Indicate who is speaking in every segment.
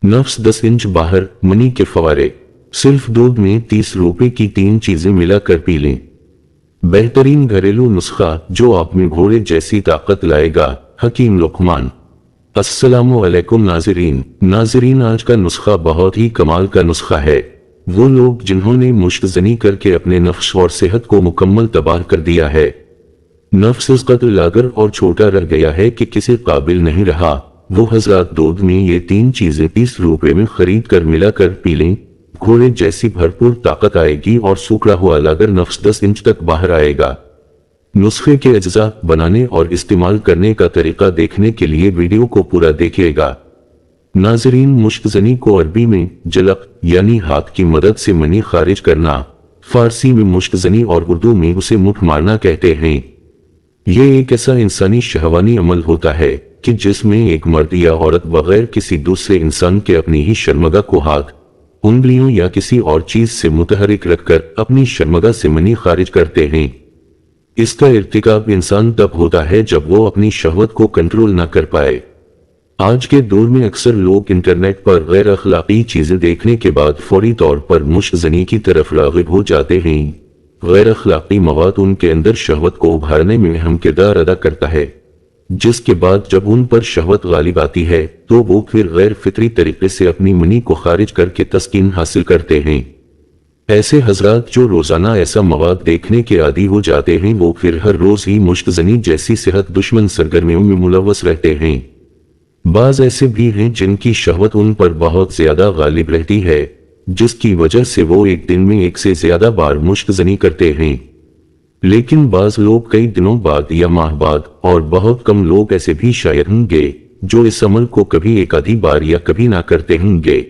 Speaker 1: नफ्स 10 इंच बाहर, मनी के फवारे। सिर्फ दूध में 30 रुपए की 3 चीजें मिलाकर पी लें। बेहतरीन घरेलू नुस्खा जो आप में घोड़े जैसी ताकत लाएगा। हकीम लुकमान। अस्सलामु अलैकुम नाज़रीन, आज का नुस्खा बहुत ही कमाल का नुस्खा है। वो लोग जिन्होंने मुश्तज़नी करके अपने नफ्स और सेहत को मुकम्मल तबाह कर दिया है, नफ्स इस कदर लागर और छोटा रह गया है कि किसी काबिल नहीं रहा, वो हजरात दूध में ये 3 चीजें 30 रुपए में खरीद कर मिलाकर पी लें। घोड़े जैसी भरपूर ताकत आएगी और सूखा हुआ लागर नफ्स 10 इंच तक बाहर आएगा। नुस्खे के अज्जा बनाने और इस्तेमाल करने का तरीका देखने के लिए वीडियो को पूरा देखिएगा। नाज़रीन, मुश्तज़नी को अरबी में जलक यानी हाथ की मदद से मनी खारिज करना, फारसी में मुश्तज़नी और उर्दू में उसे मुठ मारना कहते हैं। यह एक ऐसा इंसानी शहवानी अमल होता है कि जिसमें एक मर्द या औरत बगैर किसी दूसरे इंसान के अपनी ही शर्मगा को हाथ, उंगलियों या किसी और चीज से मुतहरिक रखकर अपनी शर्मगा से मनी खारिज करते हैं। इसका इर्तिकाब इंसान तब होता है जब वो अपनी शहवत को कंट्रोल न कर पाए। आज के दौर में अक्सर लोग इंटरनेट पर गैर अखलाकी चीजें देखने के बाद फौरी तौर पर मुश्तज़नी की तरफ राग़िब हो जाते हैं। गैर अखलाकी मवाद उनके अंदर शहवत को उभारने में अहम किरदार अदा करता है, जिसके बाद जब उन पर शहवत गालिब आती है तो वो फिर गैर फितरी तरीके से अपनी मनी को खारिज करके तस्कीन हासिल करते हैं। ऐसे हजरात जो रोजाना ऐसा मवाद देखने के आदी हो जाते हैं, वो फिर हर रोज ही मुश्तज़नी जैसी सेहत दुश्मन सरगर्मियों में मुलव्वस रहते हैं। बाज ऐसे भी हैं जिनकी शहवत उन पर बहुत ज्यादा गालिब रहती है, जिसकी वजह से वो एक दिन में 1 से ज्यादा बार मुश्तज़नी करते हैं। लेकिन बाज लोग कई दिनों बाद या माह बाद, और बहुत कम लोग ऐसे भी शायद होंगे जो इस अमल को कभी एक आधी बार या कभी ना करते होंगे।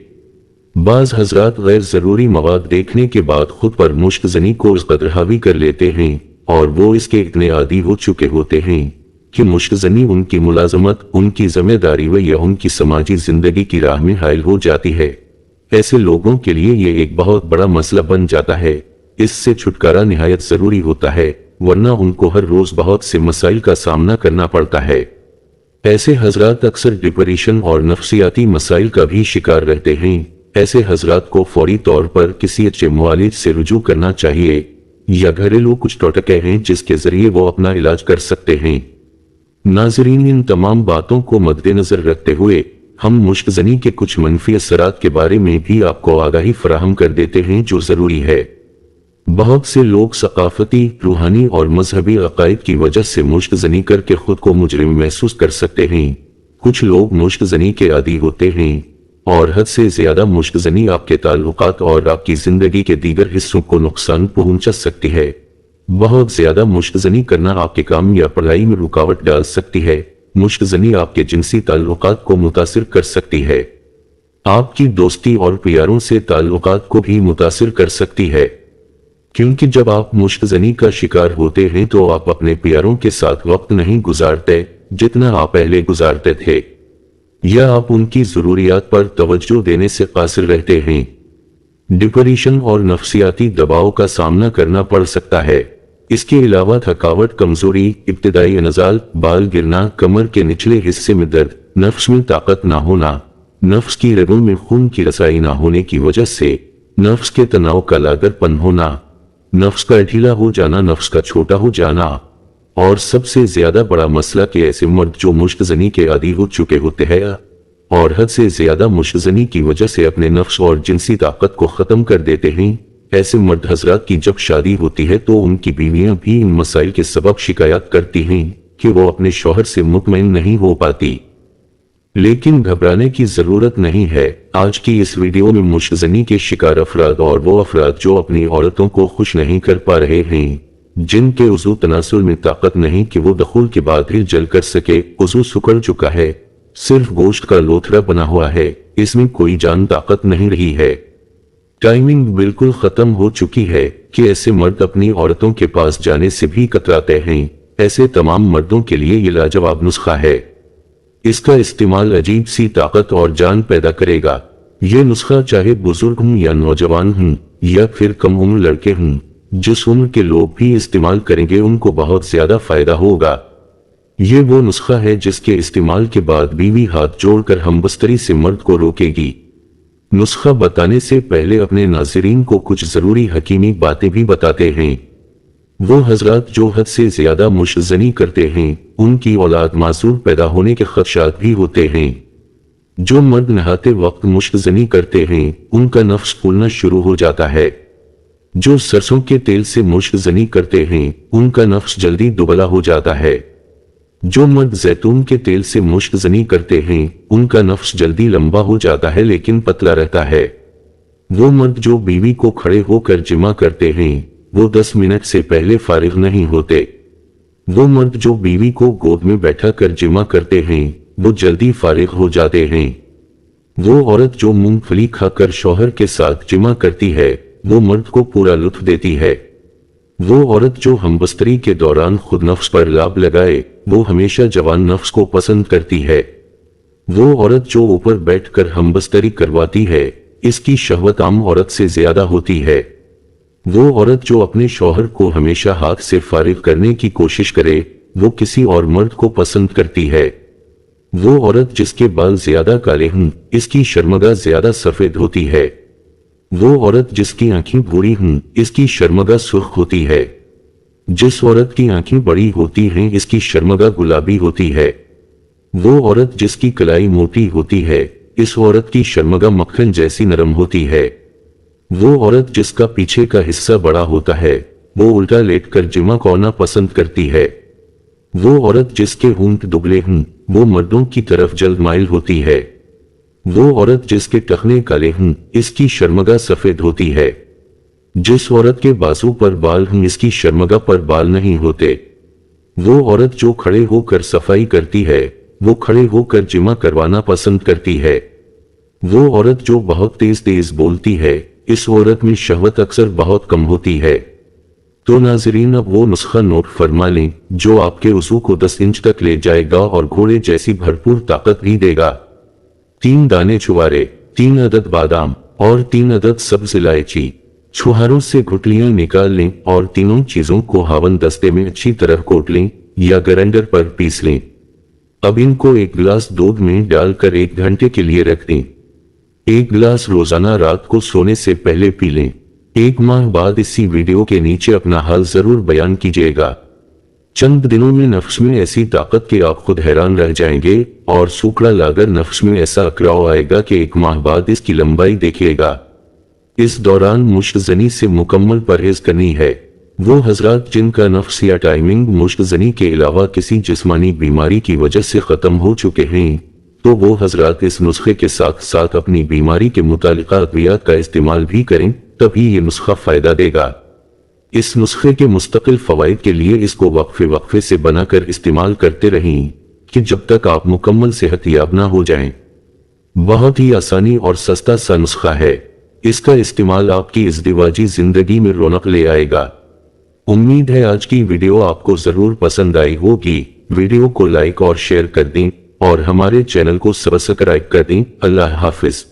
Speaker 1: बाज हजरात गैर जरूरी मवाद देखने के बाद खुद पर मुश्तज़नी को इस कदर हावी कर लेते हैं और वो इसके इतने आदी हो चुके होते हैं कि मुश्तज़नी उनकी मुलाजमत, उनकी जिम्मेदारी व या उनकी समाजी जिंदगी की राह में हायल हो जाती है। ऐसे लोगों के लिए ये एक बहुत बड़ा मसला बन जाता है। इससे छुटकारा निहायत जरूरी होता है, वरना उनको हर रोज बहुत से मसाइल का सामना करना पड़ता है। ऐसे हजरात अक्सर डिप्रेशन और नफ्सियाती मसाइल का भी शिकार रहते हैं। ऐसे हजरात को फौरी तौर पर किसी अच्छे मुआलिज से रुजू करना चाहिए, या घरेलू कुछ टोटके हैं जिसके जरिए वो अपना इलाज कर सकते हैं। नाज़रीन, इन तमाम बातों को मद्देनजर रखते हुए हम मुश्तज़नी के कुछ मनफी असरात के बारे में भी आपको आगाही फराहम कर देते हैं जो जरूरी है। बहुत से लोग सकाफती, रूहानी और मजहबी अकायद की वजह से मुश्तज़नी करके खुद को मुजरिम महसूस कर सकते हैं। कुछ लोग मुश्तज़नी के आदी होते हैं और हद से ज्यादा मुश्तज़नी आपके ताल्लुकात और आपकी जिंदगी के दीगर हिस्सों को नुकसान पहुंचा सकती है। बहुत ज्यादा मुश्तज़नी करना आपके काम या पढ़ाई में रुकावट डाल सकती है। मुश्तज़नी आपके जिनसी ताल्लुकात को मुतासिर कर सकती है। आपकी दोस्ती और प्यारों से ताल्लुकात को भी मुतासिर कर सकती है, क्योंकि जब आप मुश्तज़नी का शिकार होते हैं तो आप अपने प्यारों के साथ वक्त नहीं गुजारते जितना आप पहले गुजारते थे, या आप उनकी जरूरियात पर तवज्जो देने से कासिर रहते हैं। डिप्रेशन और नफ्सियाती दबाव का सामना करना पड़ सकता है। इसके अलावा थकावट, कमजोरी, इब्तिदाई नज़ाल, बाल गिरना, कमर के निचले हिस्से में दर्द, नफ्स में ताकत ना होना, नफ्स की रगों में खून की रसाई ना होने की वजह से नफ्स के तनाव का लागरपन होना, नफ्स का ढीला हो जाना, नफ्स का छोटा हो जाना, और सबसे ज्यादा बड़ा मसला कि ऐसे मर्द जो मुश्तज़नी के आदी हो चुके होते हैं और हद से ज्यादा मुश्तज़नी की वजह से अपने नफ्स और जिनसी ताकत को खत्म कर देते हैं। ऐसे मर्द हजरात की जब शादी होती है तो उनकी बीवियां भी इन मसाइल के सबब शिकायत करती हैं कि वो अपने शौहर से मुतमईन नहीं हो पाती। लेकिन घबराने की जरूरत नहीं है। आज की इस वीडियो में मुश्तज़नी के शिकार अफराद और वो अफराद जो अपनी औरतों को खुश नहीं कर पा रहे हैं, जिनके उज़ू तनासुल में ताकत नहीं कि वो दखूल के बाद ही जल कर सके, उज़ू सुकड़ चुका है, सिर्फ गोश्त का लोथरा बना हुआ है, इसमें कोई जान ताकत नहीं रही है, टाइमिंग बिल्कुल खत्म हो चुकी है कि ऐसे मर्द अपनी औरतों के पास जाने से भी कतराते हैं। ऐसे तमाम मर्दों के लिए ये लाजवाब नुस्खा है। इसका इस्तेमाल अजीब सी ताकत और जान पैदा करेगा। ये नुस्खा चाहे बुजुर्ग हों या नौजवान हों या फिर कम उम्र लड़के हों, जिस उम्र के लोग भी इस्तेमाल करेंगे उनको बहुत ज्यादा फायदा होगा। ये वो नुस्खा है जिसके इस्तेमाल के बाद बीवी हाथ जोड़कर हमबस्तरी से मर्द को रोकेगी, نسخہ بتانے سے پہلے اپنے ناظرین کو کچھ ضروری حکیمی باتیں بھی بتاتے ہیں۔ وہ حضرات جو حد سے زیادہ مشت زنی کرتے ہیں ان کی اولاد معذور پیدا ہونے کے خدشات بھی ہوتے ہیں۔ جو مرد نہاتے وقت مشت زنی کرتے ہیں ان کا نفس پھولنا شروع ہو جاتا ہے۔ جو سرسوں کے تیل سے مشت زنی کرتے ہیں ان کا نفس جلدی دبلا ہو جاتا ہے۔ جو مرد زیتون کے تیل سے مشت زنی کرتے ہیں ان کا نفس جلدی لمبا ہو جاتا ہے لیکن پتلا رہتا ہے۔ وہ مرد جو بیوی کو کھڑے ہو کر جمع کرتے ہیں وہ 10 منٹ سے پہلے فارغ نہیں ہوتے۔ وہ مرد جو بیوی کو گود میں بیٹھا کر جمع کرتے ہیں وہ جلدی فارغ ہو جاتے ہیں۔ وہ عورت جو مونگ پھلی کھا کر شوہر کے ساتھ جمع کرتی ہے وہ مرد کو پورا لطف دیتی ہے۔ وہ عورت جو ہمبستری کے دوران خود نفس پر لاب لگائے وہ ہمیشہ جوان نفس کو پسند کرتی ہے۔ وہ عورت جو اوپر بیٹھ کر ہمبستری کرواتی ہے اس کی شہوت عام عورت سے زیادہ ہوتی ہے۔ وہ عورت جو اپنے شوہر کو ہمیشہ ہاتھ سے فارغ کرنے کی کوشش کرے وہ کسی اور مرد کو پسند کرتی ہے۔ وہ عورت جس کے بال زیادہ کالے ہوں اس کی شرمگاہ زیادہ سفید ہوتی ہے۔ وہ عورت جس کی آنکھیں بھوری ہوں اس کی شرمگاہ سرخ ہوتی ہے۔ جس عورت کی آنکھیں بڑی ہوتی ہیں اس کی شرمگاہ گلابی ہوتی ہے۔ وہ عورت جس کی کلائی موٹی ہوتی ہے اس عورت کی شرمگاہ مکھن جیسی نرم ہوتی ہے۔ وہ عورت جس کا پیچھے کا حصہ بڑا ہوتا ہے وہ الٹا لیٹ کر جمع کرنا پسند کرتی ہے۔ وہ عورت جس کے ہونٹ دبلے ہوں وہ مردوں کی طرف جلد مائل ہوتی ہے۔ وہ عورت جس کے ٹخنے کالے ہوں اس کی شرمگاہ سفید ہوتی ہے۔ جس عورت کے بازو پر بال ہوں اس کی شرمگاہ پر بال نہیں ہوتے۔ وہ عورت جو کھڑے ہو کر صفائی کرتی ہے وہ کھڑے ہو کر جمع کروانا پسند کرتی ہے۔ وہ عورت جو بہت تیز تیز بولتی ہے اس عورت میں شہوت اکثر بہت کم ہوتی ہے۔ تو ناظرین اب وہ نسخہ نوٹ فرما لیں جو آپ کے وضو کو 10 انچ تک لے جائے گا اور گھوڑے جیسی بھرپور طاقت بھی دے گا۔ 3 دانے چھوارے، 3 عدد بادام اور 3 عدد سبز الائچی چھوہاروں سے گھٹلیاں نکال لیں اور تینوں چیزوں کو ہاون دستے میں اچھی طرح کوٹ لیں یا گرینڈر پر پیس لیں۔ اب ان کو 1 گلاس دودھ میں ڈال کر 1 گھنٹے کے لیے رکھ دیں۔ 1 گلاس روزانہ رات کو سونے سے پہلے پی لیں۔ 1 ماہ بعد اسی ویڈیو کے نیچے اپنا حال ضرور بیان کیجیے گا۔ چند دنوں میں نفس میں ایسی طاقت کہ آپ خود حیران رہ جائیں گے اور سوکڑا لاگر نفس میں ایسا اکراؤ آئے گا کہ 1 ماہ بعد اس کی لمبائی دیکھیے گا۔ اس دوران مشت زنی سے مکمل پرہیز کرنی ہے۔ وہ حضرات جن کا نفس یا ٹائمنگ مشت زنی کے علاوہ کسی جسمانی بیماری کی وجہ سے ختم ہو چکے ہیں تو وہ حضرات اس نسخے کے ساتھ ساتھ اپنی بیماری کے متعلقہ ادویات کا استعمال بھی کریں تبھی یہ نسخہ فائدہ دے گا۔ اس نسخے کے مستقل فوائد کے لیے اس کو وقفے سے بنا کر استعمال کرتے رہیں کہ جب تک آپ مکمل صحت یاب نہ ہو جائیں۔ بہت ہی آسانی اور سستا سا نسخہ ہے۔ اس کا استعمال آپ کی ازدواجی زندگی میں رونق لے آئے گا۔ امید ہے آج کی ویڈیو آپ کو ضرور پسند آئی ہوگی۔ ویڈیو کو لائک اور شیئر کر دیں اور ہمارے چینل کو سبسکرائب کر دیں۔ اللہ حافظ۔